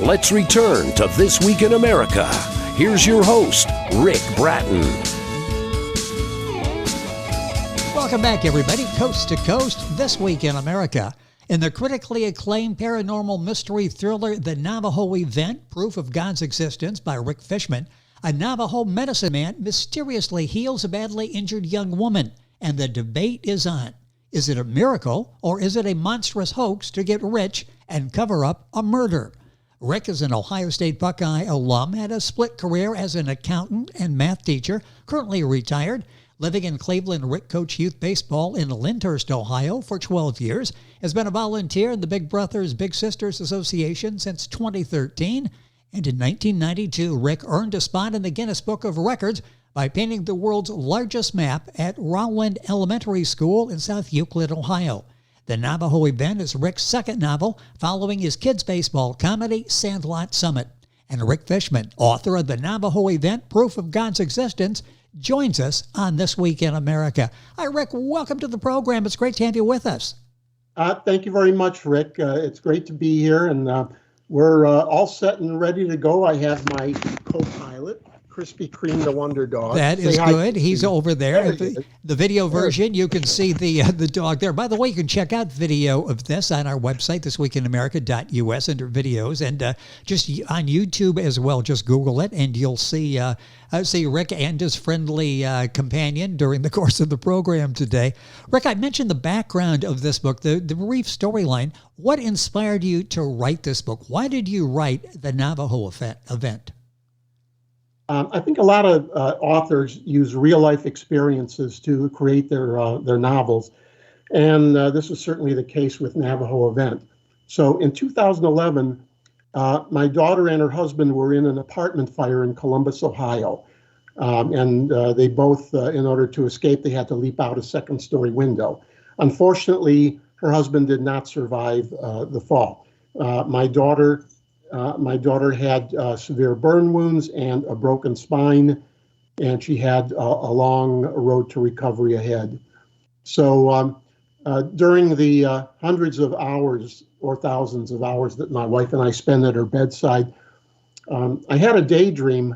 Let's return to This Week in America. Here's your host, Rick Bratton. Welcome back, everybody. Coast to Coast, This Week in America. In the critically acclaimed paranormal mystery thriller, The Navajo Event, Proof of God's Existence by Rick Fishman, a Navajo medicine man mysteriously heals a badly injured young woman, and the debate is on. Is it a miracle, or is it a monstrous hoax to get rich and cover up a murder? Rick is an Ohio State Buckeye alum, had a split career as an accountant and math teacher, currently retired. Living in Cleveland, Rick coached youth baseball in Lyndhurst, Ohio for 12 years, has been a volunteer in the Big Brothers Big Sisters Association since 2013, and in 1992, Rick earned a spot in the Guinness Book of Records by painting the world's largest map at Rowland Elementary School in South Euclid, Ohio. The Navajo Event is Rick's second novel, following his kids' baseball comedy, Sandlot Summit. And Rick Fishman, author of The Navajo Event, Proof of God's Existence, joins us on This Week in America. Hi, Rick. Welcome to the program. It's great to have you with us. Thank you very much, Rick. It's great to be here, and we're all set and ready to go. I have my co-pilot, Krispy Kreme the Wonder Dog. That is good. He's over there. The video version, you can see the dog there. By the way, you can check out video of this on our website, thisweekinamerica.us, under videos, and just on YouTube as well. Just Google it, and you'll see Rick and his friendly companion during the course of the program today. Rick, I mentioned the background of this book, the brief storyline. What inspired you to write this book? Why did you write the Navajo Event? I think a lot of authors use real-life experiences to create their novels, and this was certainly the case with Navajo Event. So in 2011, my daughter and her husband were in an apartment fire in Columbus, Ohio, and they both, in order to escape, they had to leap out a second-story window. Unfortunately, her husband did not survive the fall. My daughter had severe burn wounds and a broken spine, and she had a long road to recovery ahead. So during the hundreds of hours or thousands of hours that my wife and I spent at her bedside, I had a daydream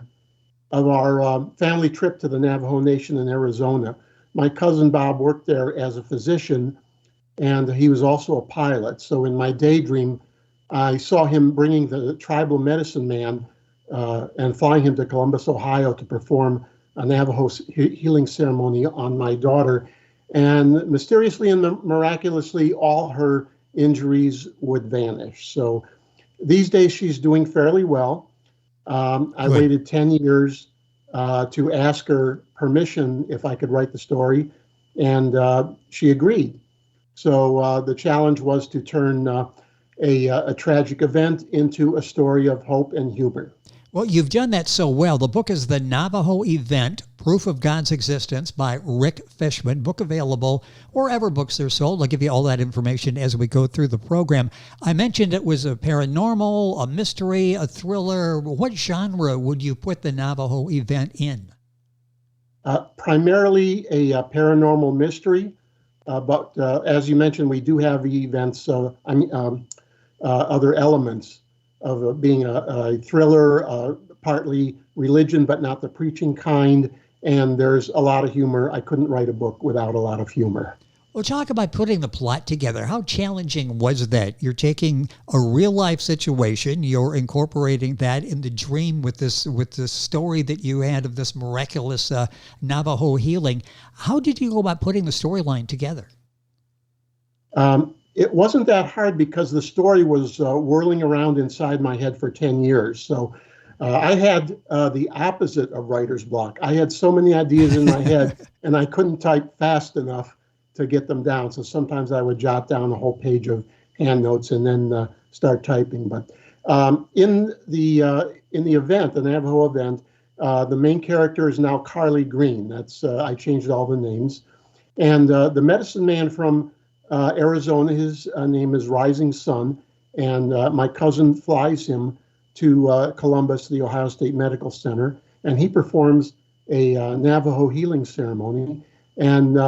of our family trip to the Navajo Nation in Arizona. My cousin Bob worked there as a physician, and he was also a pilot. So in my daydream, I saw him bringing the tribal medicine man and flying him to Columbus, Ohio to perform a Navajo healing ceremony on my daughter. And mysteriously and miraculously, all her injuries would vanish. So these days she's doing fairly well. I waited 10 years to ask her permission if I could write the story, and she agreed. So the challenge was to turn a tragic event into a story of hope and humor. Well, you've done that so well. The book is The Navajo Event, Proof of God's Existence by Rick Fishman. Book available wherever books are sold. I'll give you all that information as we go through the program. I mentioned it was a paranormal, a mystery, a thriller. What genre would you put The Navajo Event in? Primarily a paranormal mystery, but as you mentioned, we do have events, other elements of being a thriller, partly religion, but not the preaching kind. And there's a lot of humor. I couldn't write a book without a lot of humor. Well, talk about putting the plot together. How challenging was that? You're taking a real life situation, you're incorporating that in the dream with this story that you had of this miraculous Navajo healing. How did you go about putting the storyline together? It wasn't that hard because the story was whirling around inside my head for 10 years. So I had the opposite of writer's block. I had so many ideas in my head and I couldn't type fast enough to get them down. So sometimes I would jot down a whole page of hand notes and then start typing. But in the event, the Navajo Event, the main character is now Carli Green. That's I changed all the names. And the medicine man from Arizona, his name is Rising Sun, and my cousin flies him to Columbus, the Ohio State Medical Center, and he performs a Navajo healing ceremony. And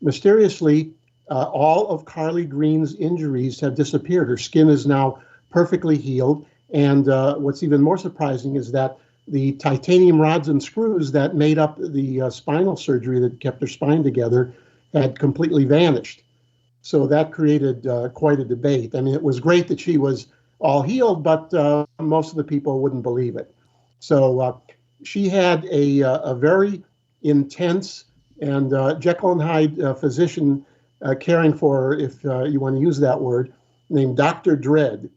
mysteriously, all of Carli Green's injuries have disappeared. Her skin is now perfectly healed, And what's even more surprising is that the titanium rods and screws that made up the spinal surgery that kept her spine together had completely vanished. So that created quite a debate. I mean, it was great that she was all healed, but most of the people wouldn't believe it. So she had a very intense and Jekyll and Hyde physician caring for her, if you want to use that word, named Dr. Dread.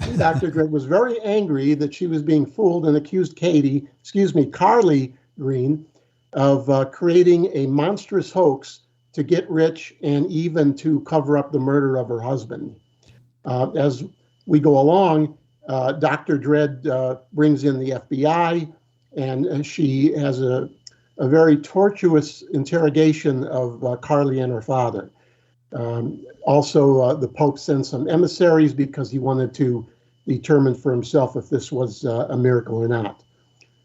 And Dr. Dread was very angry that she was being fooled and accused Carli Green of creating a monstrous hoax to get rich and even to cover up the murder of her husband. As we go along, Dr. Dread brings in the FBI, and she has a very tortuous interrogation of Carli and her father. Also, the Pope sent some emissaries because he wanted to determine for himself if this was a miracle or not.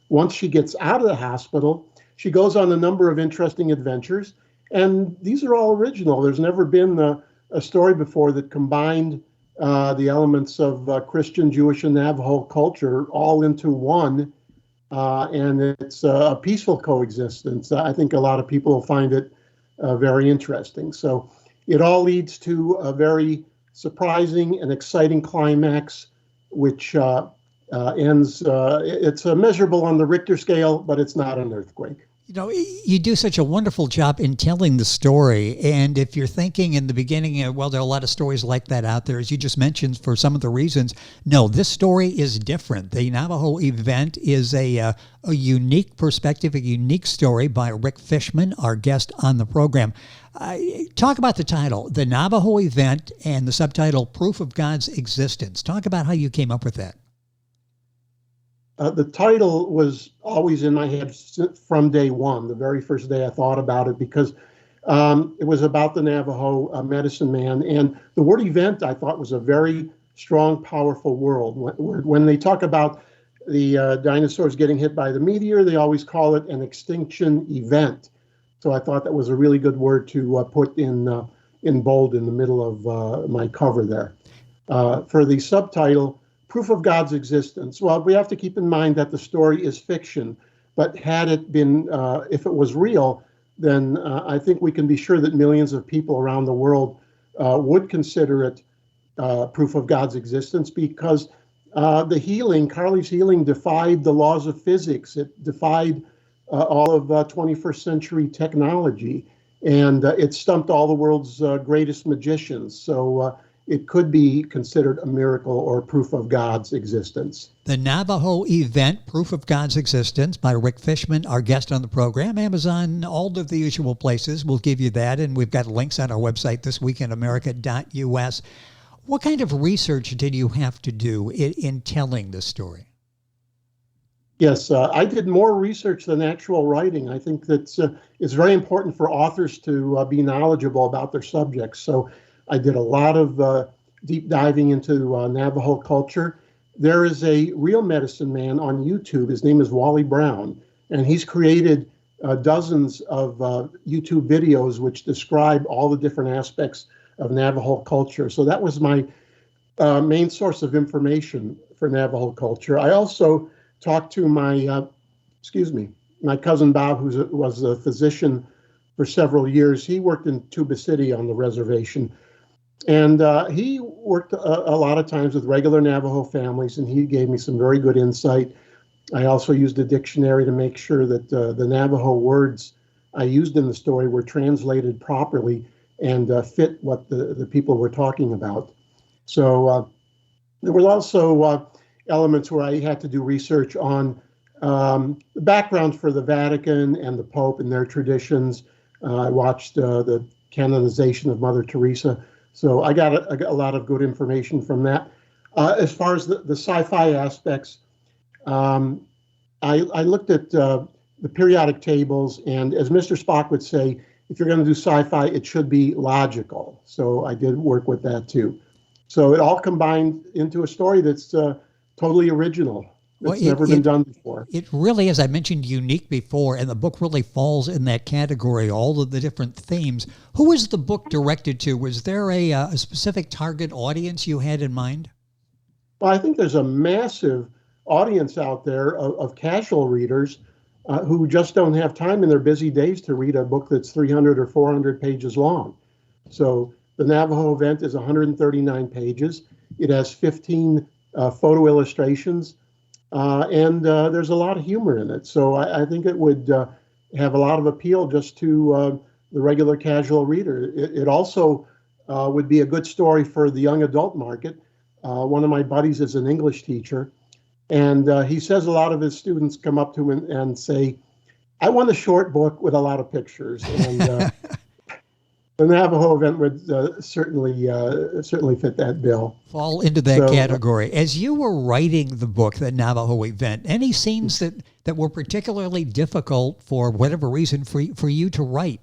Once she gets out of the hospital, she goes on a number of interesting adventures, and these are all original. There's never been a story before that combined the elements of Christian, Jewish, and Navajo culture all into one, and it's a peaceful coexistence. I think a lot of people will find it very interesting. So it all leads to a very surprising and exciting climax, which ends, it's measurable on the Richter scale, but it's not an earthquake. You know, you do such a wonderful job in telling the story. And if you're thinking in the beginning, well, there are a lot of stories like that out there, as you just mentioned, for some of the reasons. No, this story is different. The Navajo Event is a unique perspective, a unique story by Rick Fishman, our guest on the program. Talk about the title, The Navajo Event, and the subtitle, Proof of God's Existence. Talk about how you came up with that. The title was always in my head from day one, the very first day I thought about it, because it was about the Navajo medicine man. And the word event, I thought, was a very strong, powerful word. When they talk about the dinosaurs getting hit by the meteor, they always call it an extinction event. So I thought that was a really good word to put in bold in the middle of my cover there. For the subtitle, Proof of God's Existence. Well, we have to keep in mind that the story is fiction, but had it been, if it was real, then I think we can be sure that millions of people around the world would consider it proof of God's existence, because the healing, Carli's healing, defied the laws of physics. It defied all of 21st century technology, and it stumped all the world's greatest magicians. So it could be considered a miracle or proof of God's existence. The Navajo Event, Proof of God's Existence by Rick Fishman, our guest on the program. Amazon, all of the usual places. We'll give you that, and we've got links on our website, thisweekinamerica.us. What kind of research did you have to do in telling this story? Yes, I did more research than actual writing. I think that it's very important for authors to be knowledgeable about their subjects. So I did a lot of deep diving into Navajo culture. There is a real medicine man on YouTube. His name is Wally Brown, and he's created dozens of YouTube videos which describe all the different aspects of Navajo culture. So that was my main source of information for Navajo culture. I also talked to my cousin Bob, who was a physician for several years. He worked in Tuba City on the reservation. And he worked a lot of times with regular Navajo families, and he gave me some very good insight. I also used a dictionary to make sure that the Navajo words I used in the story were translated properly and fit what the people were talking about. So there was also elements where I had to do research on the background for the Vatican and the Pope and their traditions. I watched the canonization of Mother Teresa. So I got a lot of good information from that. As far as the sci-fi aspects, I looked at the periodic tables, and as Mr. Spock would say, if you're going to do sci-fi, it should be logical. So I did work with that too. So it all combined into a story that's totally original. It's never been done before. It really is. I mentioned unique before, and the book really falls in that category, all of the different themes. Who was the book directed to? Was there a specific target audience you had in mind? Well, I think there's a massive audience out there of casual readers who just don't have time in their busy days to read a book that's 300 or 400 pages long. So the Navajo Event is 139 pages. It has 15 photo illustrations, and there's a lot of humor in it. So I think it would have a lot of appeal just to the regular casual reader. It also would be a good story for the young adult market. One of my buddies is an English teacher, and he says a lot of his students come up to him and say, I want a short book with a lot of pictures. And the Navajo Event would certainly fit that bill. Fall into that category. As you were writing the book, the Navajo Event, any scenes that were particularly difficult for whatever reason for you to write?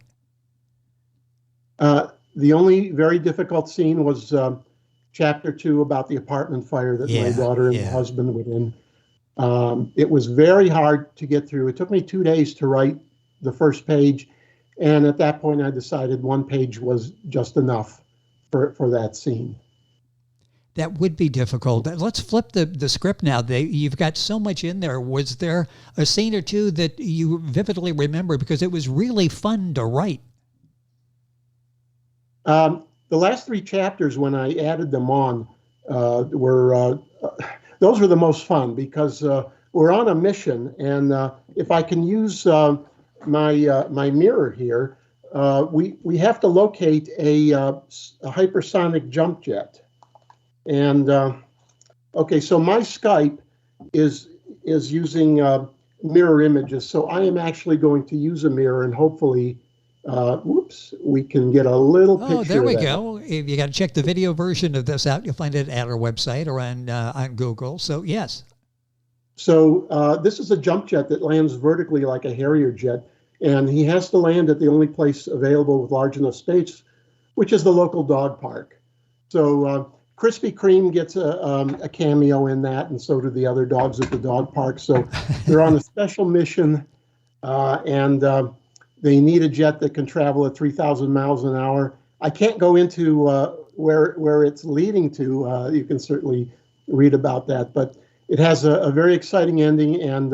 The only very difficult scene was chapter 2 about the apartment fire that my daughter and my husband were in. It was very hard to get through. It took me 2 days to write the first page. And at that point, I decided one page was just enough for that scene. That would be difficult. Let's flip the script now. You've got so much in there. Was there a scene or two that you vividly remember because it was really fun to write? The last 3 chapters, when I added them on, were those were the most fun because we're on a mission, and if I can use my mirror here, we have to locate a hypersonic jump jet, and okay, so my Skype is using mirror images, so I am actually going to use a mirror and hopefully. We can get a little picture. Oh, there we go. If you got to check the video version of this out, you'll find it at our website or on Google. So, yes. So this is a jump jet that lands vertically like a Harrier jet, and he has to land at the only place available with large enough space, which is the local dog park. So Krispy Kreme gets a cameo in that, and so do the other dogs at the dog park. So they're on a special mission, and they need a jet that can travel at 3,000 miles an hour. I can't go into where it's leading to. You can certainly read about that, but it has a very exciting ending, and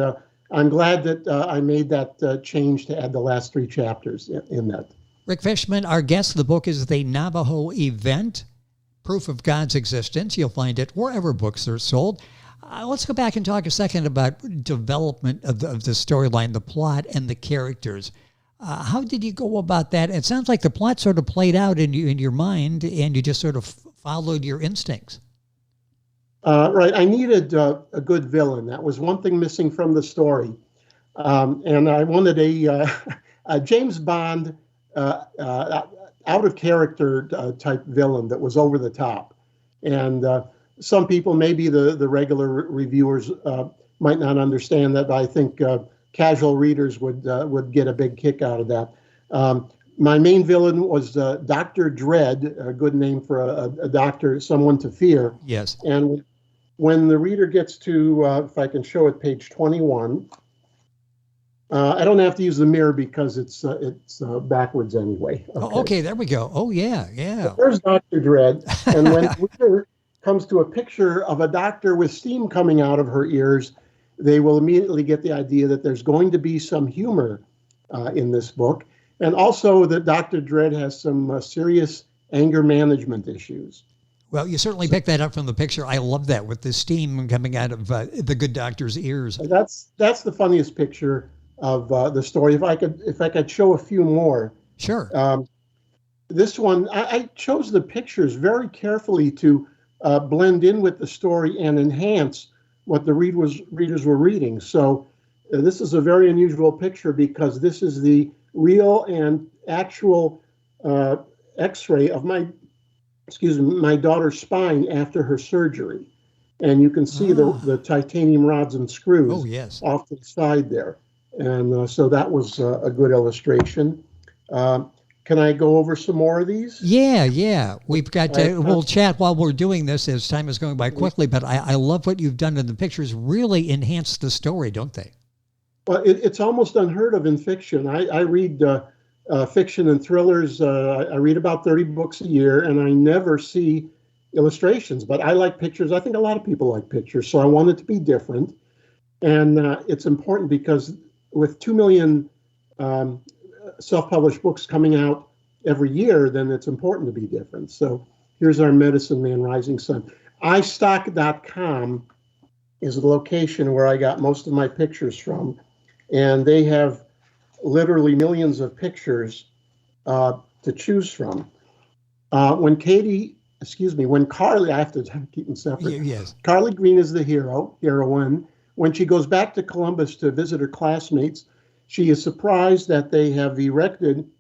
I'm glad that I made that change to add the last 3 chapters in that. Rick Fishman, our guest. The book is The Navajo Event, Proof of God's Existence. You'll find it wherever books are sold. Let's go back and talk a second about development of the storyline, the plot, and the characters. How did you go about that? It sounds like the plot sort of played out in your mind, and you just sort of followed your instincts. Right. I needed a good villain. That was one thing missing from the story. And I wanted a James Bond out of character type villain that was over the top. And some people, maybe the regular reviewers, might not understand that, but I think casual readers would get a big kick out of that. My main villain was Dr. Dread, a good name for a doctor, someone to fear. Yes. And when the reader gets to, if I can show it, page 21, I don't have to use the mirror because it's backwards anyway. Okay. Oh, okay, there we go. Oh, yeah. So there's Dr. Dread. And when the reader comes to a picture of a doctor with steam coming out of her ears, they will immediately get the idea that there's going to be some humor in this book. And also that Dr. Dread has some serious anger management issues. Well, you certainly picked that up from the picture. I love that with the steam coming out of the good doctor's ears. That's the funniest picture of the story. If I could show a few more. Sure. This one, I chose the pictures very carefully to blend in with the story and enhance what the readers were reading. So this is a very unusual picture because this is the real and actual X-ray of my daughter's spine after her surgery. And you can see the titanium rods and screws off to the side there. And so that was a good illustration. Can I go over some more of these? Yeah. We've got we'll chat while we're doing this as time is going by quickly, but I love what you've done, and the pictures really enhance the story, don't they? Well, it's almost unheard of in fiction. I read fiction and thrillers. I read about 30 books a year, and I never see illustrations, but I like pictures. I think a lot of people like pictures, so I wanted to be different. And it's important because with 2 million self-published books coming out every year, then it's important to be different. So here's our Medicine Man Rising Sun. iStock.com is the location where I got most of my pictures from. And they have literally millions of pictures to choose from. When Carli, I have to keep them separate. Yes. Carli Green is the heroine. When she goes back to Columbus to visit her classmates, she is surprised that they have erected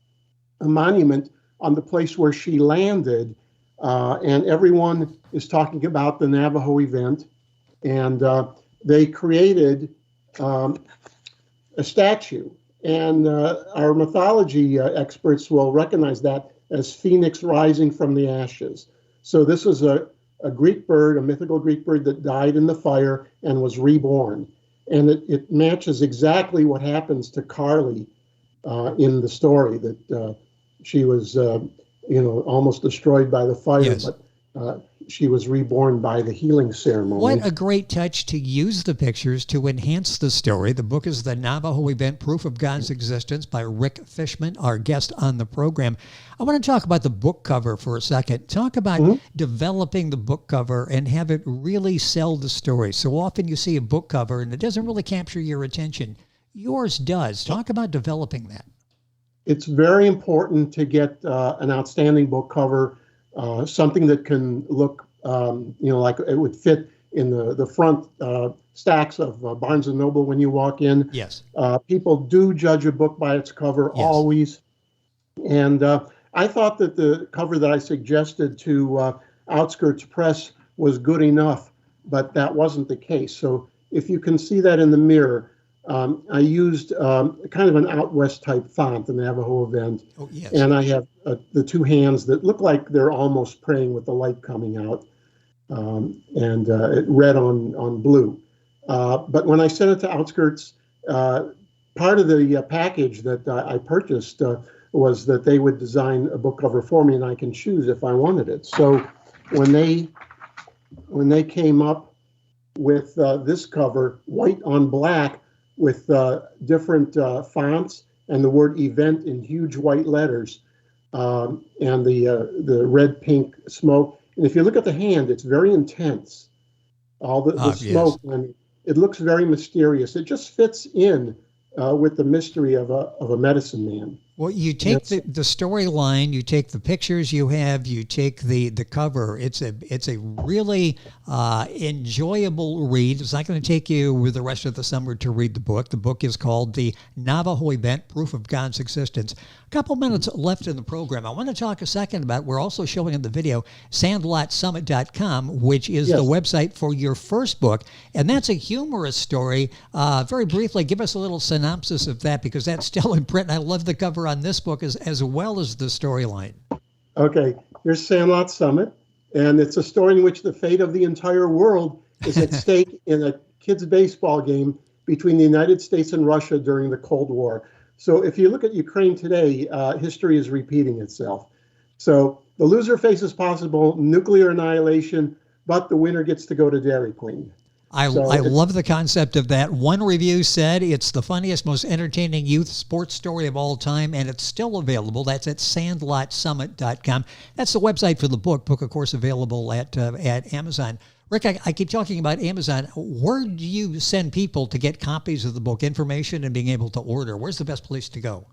a monument on the place where she landed. And everyone is talking about the Navajo event. And they created a statue. And our mythology experts will recognize that as Phoenix rising from the ashes. So this is a Greek bird, a mythical Greek bird that died in the fire and was reborn. And it matches exactly what happens to Carli in the story, that she was, almost destroyed by the fire, yes. But she was reborn by the healing ceremony. What a great touch to use the pictures to enhance the story. The book is The Navajo Event, Proof of God's Existence by Rick Fishman, our guest on the program. I want to talk about the book cover for a second. Talk about developing the book cover and have it really sell the story. So often you see a book cover and it doesn't really capture your attention. Yours does. Talk about developing that. It's very important to get an outstanding book cover, something that can look, like it would fit in the front stacks of Barnes & Noble when you walk in. Yes. People do judge a book by its cover, yes. Always. And I thought that the cover that I suggested to Outskirts Press was good enough, but that wasn't the case. So if you can see that in the mirror, I used kind of an Out West type font, the Navajo Event. Oh, yes. And I have the two hands that look like they're almost praying with the light coming out, and red on blue. But when I sent it to Outskirts, part of the package that I purchased was that they would design a book cover for me, and I can choose if I wanted it. So when they came up with this cover, white on black, with different fonts and the word event in huge white letters, and the red pink smoke. And if you look at the hand, it's very intense. All the smoke, yes. And it looks very mysterious. It just fits in with the mystery of a medicine man. Well, you take the storyline, you take the pictures you have, you take the cover. It's a really enjoyable read. It's not going to take you the rest of the summer to read the book. The book is called The Navajo Event, Proof of God's Existence. A couple minutes left in the program. I want to talk a second about, we're also showing in the video, sandlotsummit.com, which is the website for your first book. And that's a humorous story. Very briefly, give us a little synopsis of that, because that's still in print. And I love the cover on this book as well as the storyline. Okay, here's Sandlot Summit, and it's a story in which the fate of the entire world is at stake in a kids' baseball game between the United States and Russia during the Cold War. So if you look at Ukraine today, history is repeating itself. So the loser faces possible nuclear annihilation, but the winner gets to go to Dairy Queen. I love the concept of that. One review said it's the funniest, most entertaining youth sports story of all time, and it's still available. That's at sandlotsummit.com. That's the website for the book. Book, of course, available at Amazon. Rick, I keep talking about Amazon. Where do you send people to get copies of the book, information, and being able to order? Where's the best place to go?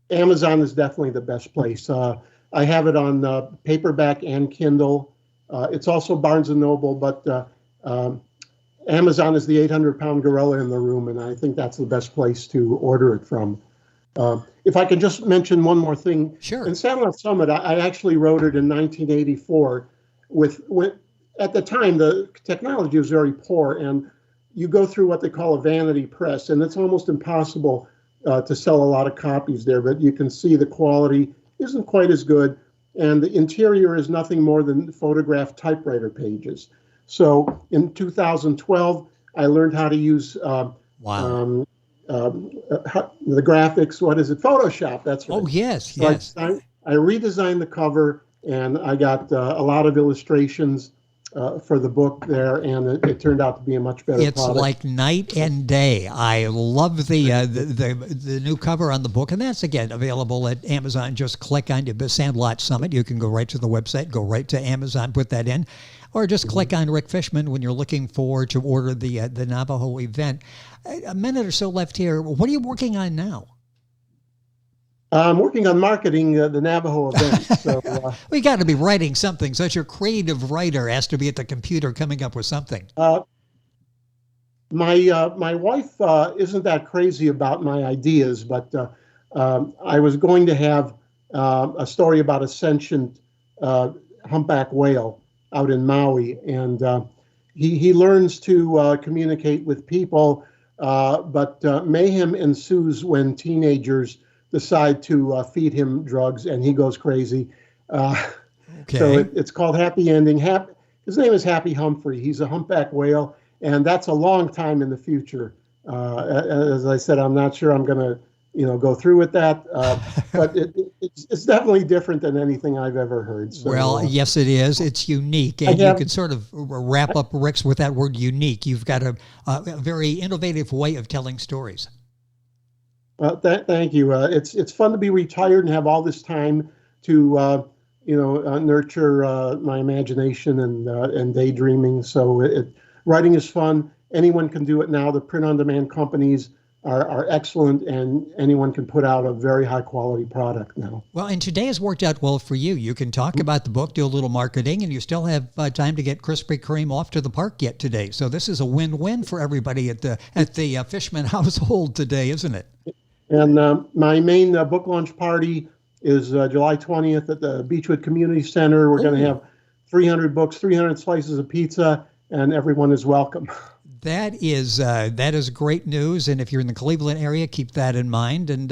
Amazon is definitely the best place. I have it on paperback and Kindle. It's also Barnes & Noble, but Amazon is the 800-pound gorilla in the room, and I think that's the best place to order it from. If I could just mention one more thing. Sure. In Sandlot Summit, I actually wrote it in 1984. At the time, the technology was very poor, and you go through what they call a vanity press, and it's almost impossible to sell a lot of copies there, but you can see the quality isn't quite as good, and the interior is nothing more than photographed typewriter pages. So in 2012, I learned how to use the graphics. What is it? Photoshop. That's right. Oh, yes, so yes. I redesigned the cover, and I got a lot of illustrations for the book there, and it turned out to be a much better It's product. like night and day. I love the new cover on the book, and that's, again, available at Amazon. Just click on the Sandlot Summit. You can go right to the website, go right to Amazon, put that in, or just click on Rick Fishman when you're looking to order the Navajo event. A minute or so left here. What are you working on now? I'm working on marketing the Navajo event. So We got to be writing something. Such a creative writer has to be at the computer coming up with something. My wife isn't that crazy about my ideas, but I was going to have a story about a sentient humpback whale out in Maui, and he learns to communicate with people, but mayhem ensues when teenagers decide to feed him drugs, and he goes crazy. Okay. So it's called Happy Ending. His name is Happy Humphrey. He's a humpback whale, and that's a long time in the future. As I said, I'm not sure I'm going to, go through with that, but it's definitely different than anything I've ever heard. So, well, yes, it is. It's unique, and you can sort of wrap up Rick's with that word unique. You've got a very innovative way of telling stories. Thank you. It's fun to be retired and have all this time to nurture my imagination and daydreaming. So writing is fun. Anyone can do it now. The print-on-demand companies are excellent, and anyone can put out a very high-quality product now. Well, and today has worked out well for you. You can talk about the book, do a little marketing, and you still have time to get Krispy Kreme off to the park yet today. So this is a win-win for everybody at the Fishman household today, isn't it? And my main book launch party is July 20th at the Beechwood Community Center. We're going to have 300 books, 300 slices of pizza, and everyone is welcome. That is great news, and if you're in the Cleveland area, keep that in mind. And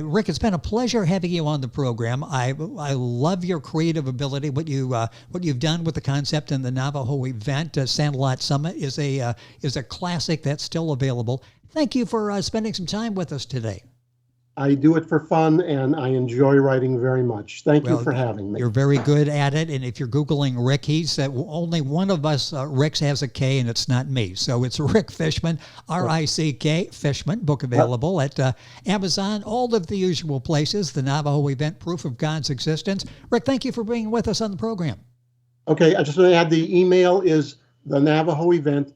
Rick, it's been a pleasure having you on the program. I love your creative ability. What you've done with the concept and the Navajo event, Sandlot Summit, is a classic that's still available. Thank you for spending some time with us today. I do it for fun, and I enjoy writing very much. Thank you for having me. You're very good at it, and if you're Googling Rick, he's only one of us Ricks has a K, and it's not me. So it's Rick Fishman, R-I-C-K, Fishman, book available at Amazon, all of the usual places, the Navajo Event, Proof of God's Existence. Rick, thank you for being with us on the program. Okay, I just want to add the email is the Navajo Event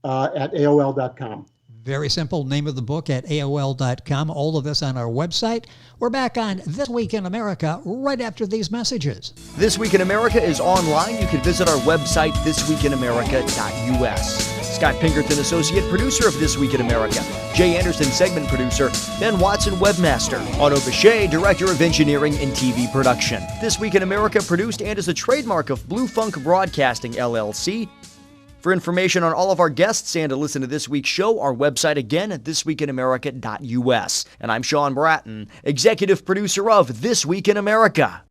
at AOL.com. Very simple. Name of the book at AOL.com. All of this on our website. We're back on This Week in America right after these messages. This Week in America is online. You can visit our website, thisweekinamerica.us. Scott Pinkerton, associate producer of This Week in America. Jay Anderson, segment producer. Ben Watson, webmaster. Otto Bechet, director of engineering and TV production. This Week in America produced and is a trademark of Blue Funk Broadcasting, LLC. For information on all of our guests and to listen to this week's show, our website again at thisweekinamerica.us. And I'm Sean Bratton, executive producer of This Week in America.